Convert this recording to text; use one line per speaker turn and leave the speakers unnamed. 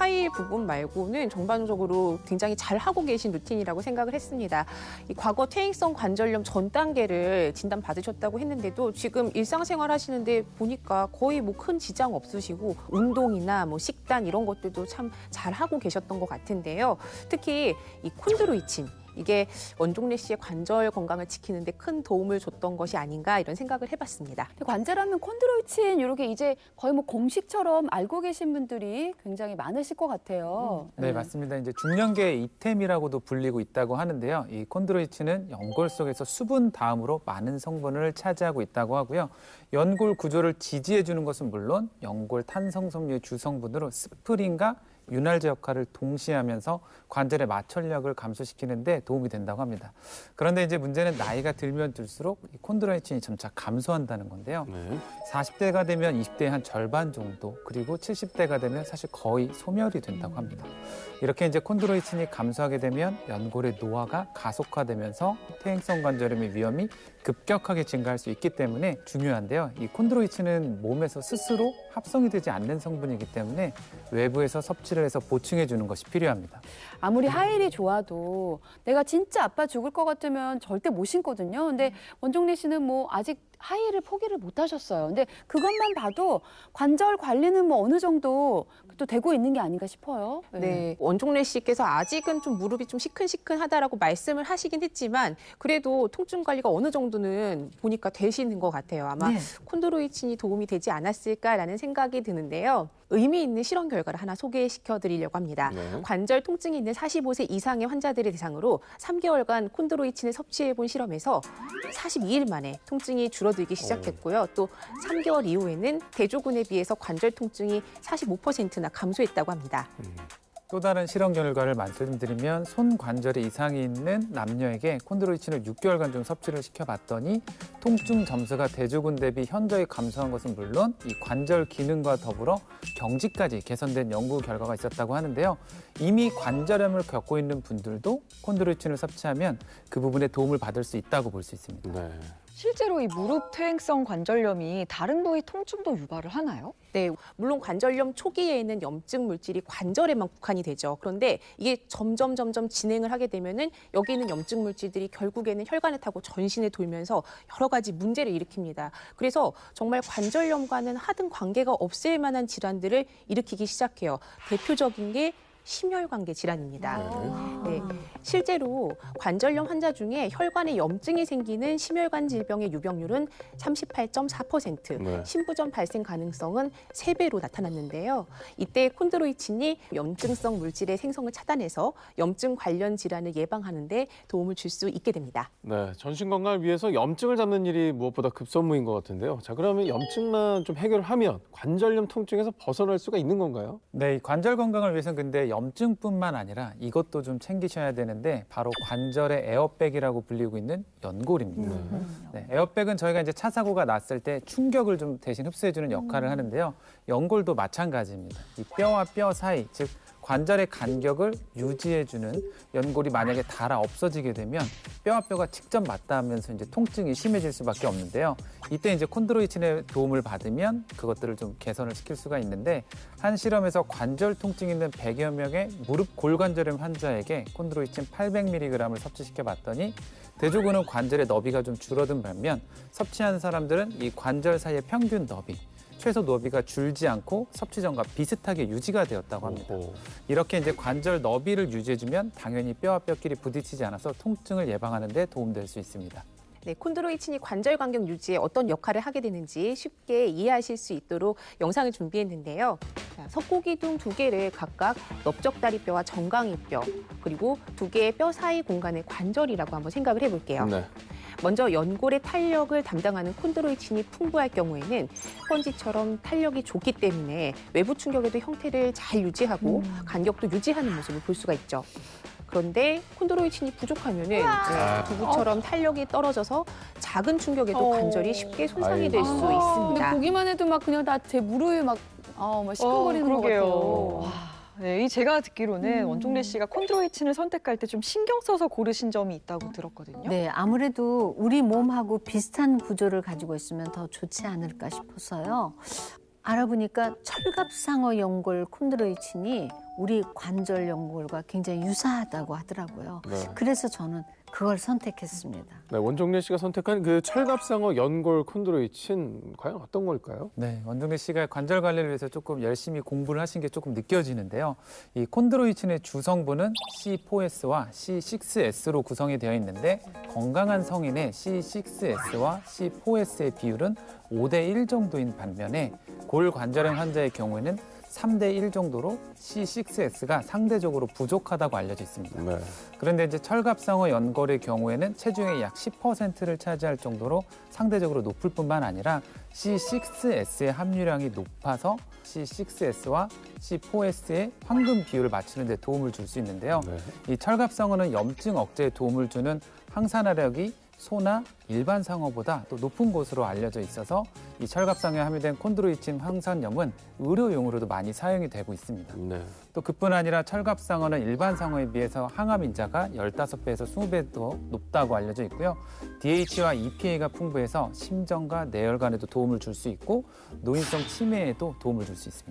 하이 부분 말고는 전반적으로 굉장히 잘 하고 계신 루틴이라고 생각을 했습니다. 이 과거 퇴행성 관절염 전 단계를 진단 받으셨다고 했는데도 지금 일상생활 하시는데 보니까 거의 뭐 큰 지장 없으시고 운동이나 뭐 식단 이런 것들도 참 잘 하고 계셨던 것 같은데요. 특히 이 콘드로이친. 이게 원종래 씨의 관절 건강을 지키는 데 큰 도움을 줬던 것이 아닌가 이런 생각을 해봤습니다.
관절하면 콘드로이친 이렇게 이제 거의 뭐 공식처럼 알고 계신 분들이 굉장히 많으실 것 같아요.
네, 맞습니다. 이제 중년기의 이템이라고도 불리고 있다고 하는데요. 이 콘드로이친은 연골 속에서 수분 다음으로 많은 성분을 차지하고 있다고 하고요. 연골 구조를 지지해 주는 것은 물론 연골 탄성섬유의 주성분으로 스프린과 윤활제 역할을 동시에 하면서 관절의 마찰력을 감소시키는 데 도움이 된다고 합니다. 그런데 이제 문제는 나이가 들면 들수록 이 콘드로이친이 점차 감소한다는 건데요. 40대가 되면 20대의 한 절반 정도, 그리고 70대가 되면 사실 거의 소멸이 된다고 합니다. 이렇게 이제 콘드로이친이 감소하게 되면 연골의 노화가 가속화되면서 퇴행성 관절염의 위험이 급격하게 증가할 수 있기 때문에 중요한데요. 이 콘드로이친은 몸에서 스스로 합성이 되지 않는 성분이기 때문에 외부에서 섭취를 해서 보충해 주는 것이 필요합니다.
아무리 하이힐이 좋아도 내가 진짜 아파 죽을 것 같으면 절대 못 신거든요. 근데 원종래 씨는 뭐 아직 하이힐을 포기를 못 하셨어요. 근데 그것만 봐도 관절 관리는 뭐 어느 정도 또 되고 있는 게 아닌가 싶어요.
네, 원종래 씨께서 아직은 좀 무릎이 좀 시큰시큰하다라고 말씀을 하시긴 했지만 그래도 통증 관리가 어느 정도는 보니까 되시는 것 같아요. 아마 콘드로이친이 도움이 되지 않았을까라는 생각이 드는데요. 의미 있는 실험 결과를 하나 소개시켜 드리려고 합니다. 관절 통증이 있는 45세 이상의 환자들을 대상으로 3개월간 콘드로이친을 섭취해 본 실험에서 42일 만에 통증이 줄어들기 시작했고요. 또 3개월 이후에는 대조군에 비해서 관절 통증이 45%나 감소했다고 합니다.
또 다른 실험 결과를 말씀드리면 손 관절에 이상이 있는 남녀에게 콘드로이친을 6개월간 좀 섭취를 시켜봤더니 통증 점수가 대조군 대비 현저히 감소한 것은 물론 이 관절 기능과 더불어 경직까지 개선된 연구 결과가 있었다고 하는데요. 이미 관절염을 겪고 있는 분들도 콘드로이친을 섭취하면 그 부분에 도움을 받을 수 있다고 볼 수 있습니다.
네.
실제로 이 무릎 퇴행성 관절염이 다른 부위 통증도 유발을 하나요?
네, 물론 관절염 초기에는 염증 물질이 관절에만 국한이 되죠. 그런데 이게 점점 진행을 하게 되면은 여기 있는 염증 물질들이 결국에는 혈관을 타고 전신에 돌면서 여러 가지 문제를 일으킵니다. 그래서 정말 관절염과는 하등 관계가 없을 만한 질환들을 일으키기 시작해요. 대표적인 게 심혈관계 질환입니다. 네, 실제로 관절염 환자 중에 혈관에 염증이 생기는 심혈관 질병의 유병률은 38.4%, 신부전 발생 가능성은 3배로 나타났는데요. 이때 콘드로이친이 염증성 물질의 생성을 차단해서 염증 관련 질환을 예방하는 데 도움을 줄 수 있게 됩니다.
네, 전신 건강을 위해서 염증을 잡는 일이 무엇보다 급선무인 것 같은데요. 자, 그러면 염증만 좀 해결하면 관절염 통증에서 벗어날 수가 있는 건가요?
네, 이 관절 건강을 위해서는 근데 염증뿐만 아니라 이것도 좀 챙기셔야 되는데 바로 관절의 에어백이라고 불리고 있는 연골입니다. 네, 에어백은 저희가 이제 차 사고가 났을 때 충격을 좀 대신 흡수해주는 역할을 하는데요. 연골도 마찬가지입니다. 이 뼈와 뼈 사이, 즉 관절의 간격을 유지해주는 연골이 만약에 닳아 없어지게 되면 뼈와 뼈가 직접 맞닿으면서 이제 통증이 심해질 수밖에 없는데요. 이때 이제 콘드로이친의 도움을 받으면 그것들을 좀 개선을 시킬 수가 있는데 한 실험에서 관절 통증이 있는 100여 명의 무릎 골관절염 환자에게 콘드로이친 800mg을 섭취시켜 봤더니 대조군은 관절의 너비가 좀 줄어든 반면 섭취한 사람들은 이 관절 사이의 평균 너비, 최소 너비가 줄지 않고 섭취 전과 비슷하게 유지가 되었다고 합니다. 이렇게 이제 관절 너비를 유지해주면 당연히 뼈와 뼈끼리 부딪히지 않아서 통증을 예방하는 데 도움될 수 있습니다.
네, 콘드로이친이 관절 간격 유지에 어떤 역할을 하게 되는지 쉽게 이해하실 수 있도록 영상을 준비했는데요. 자, 석고기둥 2개를 각각 넓적다리뼈와 정강이뼈, 그리고 2개의 뼈 사이 공간의 관절이라고 한번 생각을 해볼게요. 먼저 연골의 탄력을 담당하는 콘드로이친이 풍부할 경우에는 스펀지처럼 탄력이 좋기 때문에 외부 충격에도 형태를 잘 유지하고 간격도 유지하는 모습을 볼 수가 있죠. 그런데 콘드로이친이 부족하면은 두부처럼 탄력이 떨어져서 작은 충격에도 관절이 쉽게 손상이 될 수
근데
있습니다.
보기만 해도 막 그냥 다 제 무릎이 막 시큰거리는 것 같아요.
네, 제가 듣기로는 원종래 씨가 콘드로이친을 선택할 때 좀 신경 써서 고르신 점이 있다고 들었거든요.
네, 아무래도 우리 몸하고 비슷한 구조를 가지고 있으면 더 좋지 않을까 싶어서요. 알아보니까 철갑상어 연골 콘드로이친이 우리 관절 연골과 굉장히 유사하다고 하더라고요.
네.
그래서 저는 그걸 선택했습니다.
네, 원종래 씨가 선택한 그 철갑상어 연골 콘드로이친 과연 어떤 걸까요?
네, 원종래 씨가 관절 관리를 위해서 조금 열심히 공부를 하신 게 조금 느껴지는데요. 이 콘드로이친의 주성분은 C4S와 C6S로 구성이 되어 있는데 건강한 성인의 C6S와 C4S의 비율은 5대1 정도인 반면에 골관절염 환자의 경우에는 3대1 정도로 C6S가 상대적으로 부족하다고 알려져 있습니다.
네.
그런데 이제 철갑상어 연골의 경우에는 체중의 약 10%를 차지할 정도로 상대적으로 높을 뿐만 아니라 C6S의 함유량이 높아서 C6S와 C4S의 황금 비율을 맞추는 데 도움을 줄 수 있는데요.
네.
이 철갑상어는 염증 억제에 도움을 주는 항산화력이 소나 일반 상어보다 또 높은 것으로 알려져 있어서 이 철갑상어에 함유된 콘드로이친 황산염은 의료용으로도 많이 사용이 되고 있습니다.
네.
또 그뿐 아니라 철갑상어는 일반 상어에 비해서 항암 인자가 15배에서 20배 더 높다고 알려져 있고요. DH와 EPA가 풍부해서 심정과 뇌혈관에도 도움을 줄 수 있고 노인성 치매에도 도움을 줄 수 있습니다.